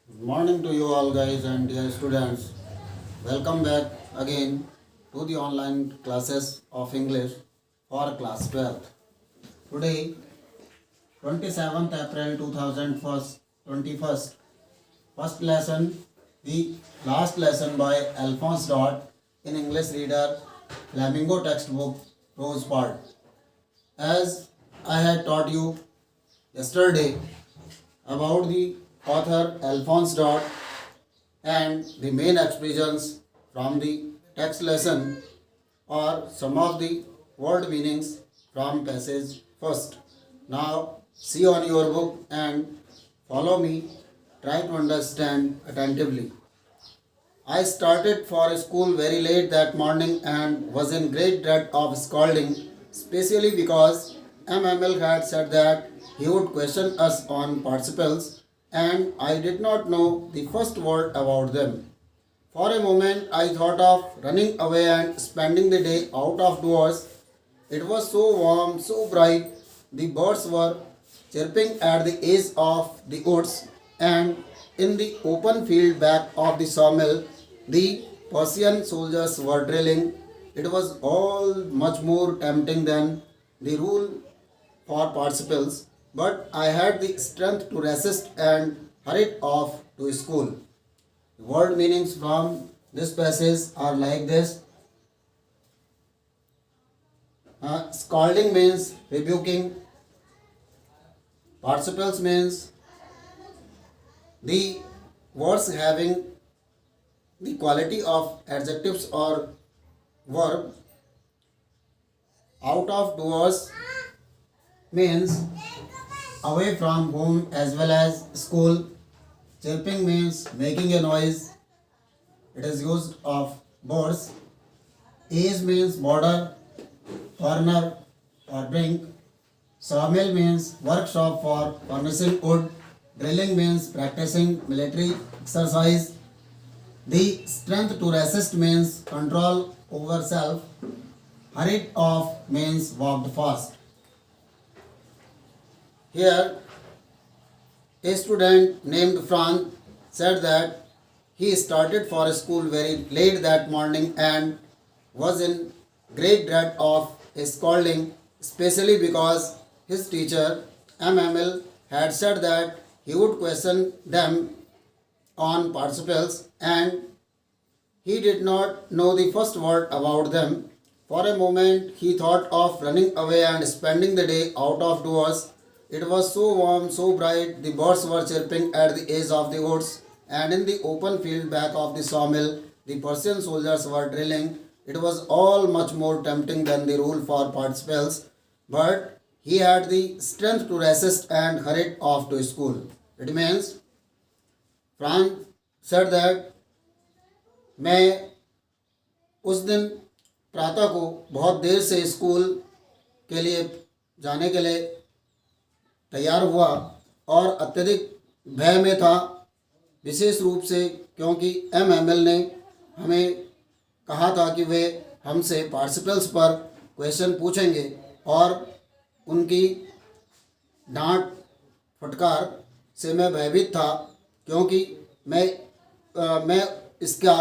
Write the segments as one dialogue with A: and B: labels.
A: Good morning to you all guys and dear students. Welcome back again to the online classes of English for class 12th. Today 27th April 2021, first lesson, the last lesson by Alphonse Dot in English Reader Flamingo textbook Rose part. As I had taught you yesterday about the author Alphonse Dot and the main expressions from the text lesson or some of the word meanings from passage first. Now see on your book and follow me. Try to understand attentively. I started for school very late that morning and was in great dread of scolding, especially because MML had said that he would question us on participles and I did not know the first word about them. For a moment, I thought of running away and spending the day out of doors. It was so warm, so bright. The birds were chirping at the edge of the woods, and in the open field back of the sawmill, the Persian soldiers were drilling. It was all much more tempting than the rule for participles, but I had the strength to resist and hurried off to school. The word meanings from this passage are like this. Scolding means rebuking. Participles means the words having the quality of adjectives or verb. Out of doors means away from home as well as school. Chirping means making a noise. It is used of birds. Edge means border, corner or brink. Sawmill means workshop for furnishing wood. Drilling means practicing military exercise. The strength to resist means control over self. Hurried off means walked fast. Here, a student named Franz said that he started for school very late that morning and was in great dread of a scolding, especially because his teacher MML had said that he would question them on participles and he did not know the first word about them. For a moment he thought of running away and spending the day out of doors. It was so warm, so bright, the birds were chirping at the edge of the woods, and in the open field back of the sawmill, the Persian soldiers were drilling. It was all much more tempting than the rule for participles, but he had the strength to resist and hurried off to school. It means, Franz said that मैं उस दिन प्रातः को बहुत देर से school के लिए जाने के लिए तैयार हुआ और अत्यधिक भय में था, विशेष रूप से क्योंकि MML ने हमें कहा था कि वे हमसे पार्टिसिपल्स पर क्वेश्चन पूछेंगे और उनकी डांट फटकार से मैं भयभीत था क्योंकि मैं इसका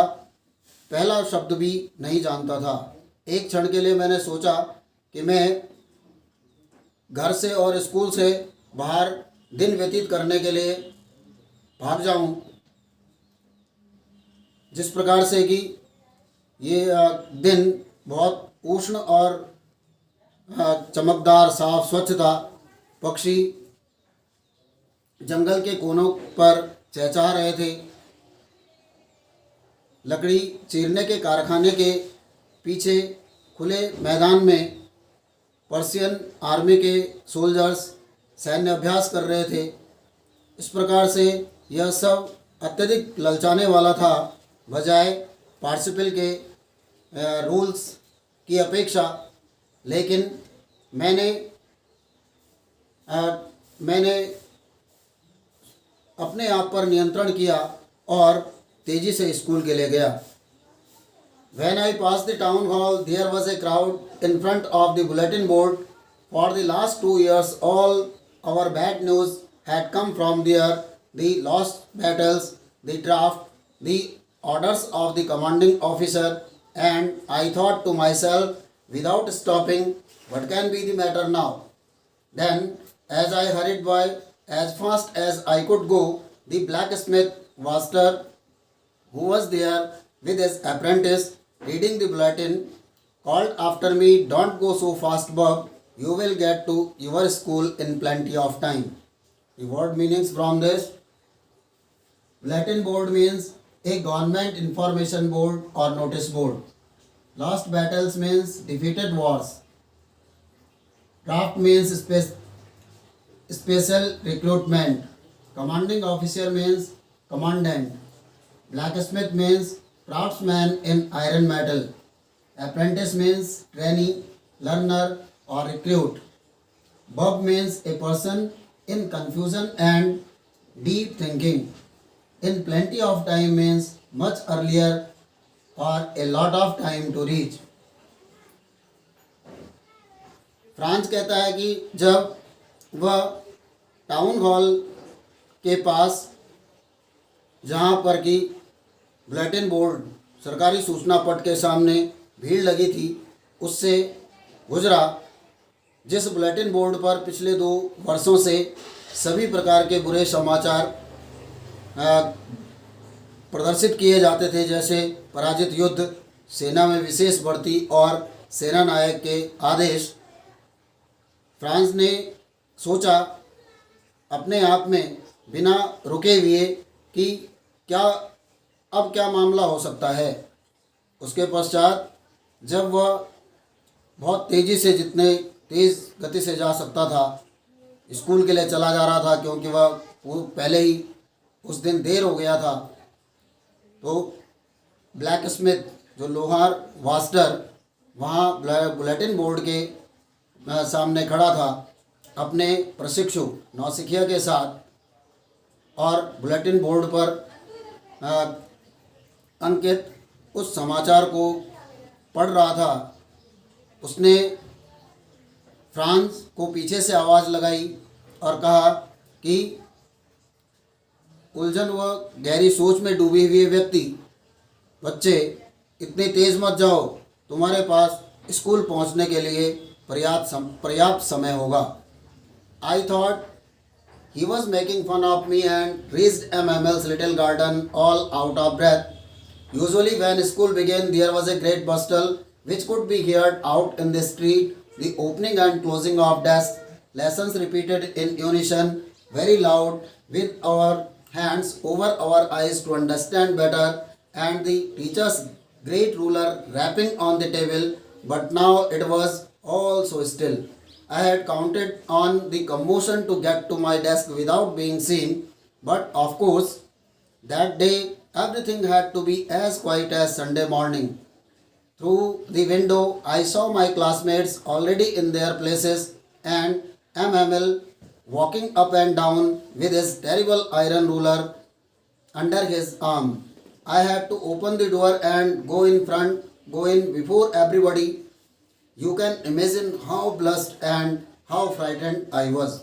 A: पहला शब्द भी नहीं जानता था। एक क्षण के लिए मैंने सोचा कि मैं घर से और स्कूल से बाहर दिन व्यतीत करने के लिए भाग जाऊं, जिस प्रकार से कि ये दिन बहुत उष्ण और चमकदार साफ स्वच्छ था। पक्षी जंगल के कोनों पर चहचहा रहे थे। लकड़ी चीरने के कारखाने के पीछे खुले मैदान में पर्शियन आर्मी के सोल्जर्स सैन्य अभ्यास कर रहे थे। इस प्रकार से यह सब अत्यधिक ललचाने वाला था बजाय पार्टिसिपल के रूल्स की अपेक्षा। लेकिन मैंने अपने आप पर नियंत्रण किया और तेजी से स्कूल के लिए गया। When I passed the town hall, there was a crowd in front of the bulletin board. For the last 2 years, all our bad news had come from there. the lost battles, the draft, the orders of the commanding officer, and I thought to myself without stopping, what can be the matter now? Then, as I hurried by as fast as I could go, the blacksmith master who was there with his apprentice reading the bulletin called after me, "Don't go so fast, Bob. You will get to your school in plenty of time." The word meanings from this: bulletin board means a government information board or notice board. Lost battles means defeated wars. Draft means special recruitment. Commanding officer means commandant. Blacksmith means craftsman in iron metal. Apprentice means trainee, learner or recruit. Bub means a person in confusion and deep thinking. In plenty of time means much earlier or a lot of time to reach. France कहता है कि जब वह town hall के पास जहाँ पर कि bulletin board सरकारी सूचना पट के सामने भीड़ लगी थी उससे गुजरा, जिस बुलेटिन बोर्ड पर पिछले 2 वर्षों से सभी प्रकार के बुरे समाचार प्रदर्शित किए जाते थे, जैसे पराजित युद्ध, सेना में विशेष भर्ती और सेना नायक के आदेश। फ्रांस ने सोचा अपने आप में बिना रुके हुए कि क्या मामला हो सकता है। उसके पश्चात जब वह बहुत तेज़ी से, जितने तेज़ गति से जा सकता था, स्कूल के लिए चला जा रहा था, क्योंकि वो पहले ही उस दिन देर हो गया था, तो ब्लैक स्मिथ जो लोहार वास्टर वहाँ बुलेटिन बोर्ड के सामने खड़ा था अपने प्रशिक्षु नौसिखिया के साथ, और बुलेटिन बोर्ड पर अंकित उस समाचार को पढ़ रहा था। उसने फ्रांस को पीछे से आवाज़ लगाई और कहा कि उलझन व गहरी सोच में डूबे हुए व्यक्ति, बच्चे इतनी तेज़ मत जाओ, तुम्हारे पास स्कूल पहुंचने के लिए पर्याप्त समय होगा। I thought he was making fun of me and reached MML's little garden all out of breath. Usually when school began there was a great bustle which could be heard out in the street, the opening and closing of desks, lessons repeated in unison, very loud, with our hands over our eyes to understand better, and the teacher's great ruler rapping on the table, but now it was all so still. I had counted on the commotion to get to my desk without being seen, but of course, that day everything had to be as quiet as Sunday morning. Through the window, I saw my classmates already in their places and MML walking up and down with his terrible iron ruler under his arm. I had to open the door and go in before everybody. You can imagine how blushed and how frightened I was.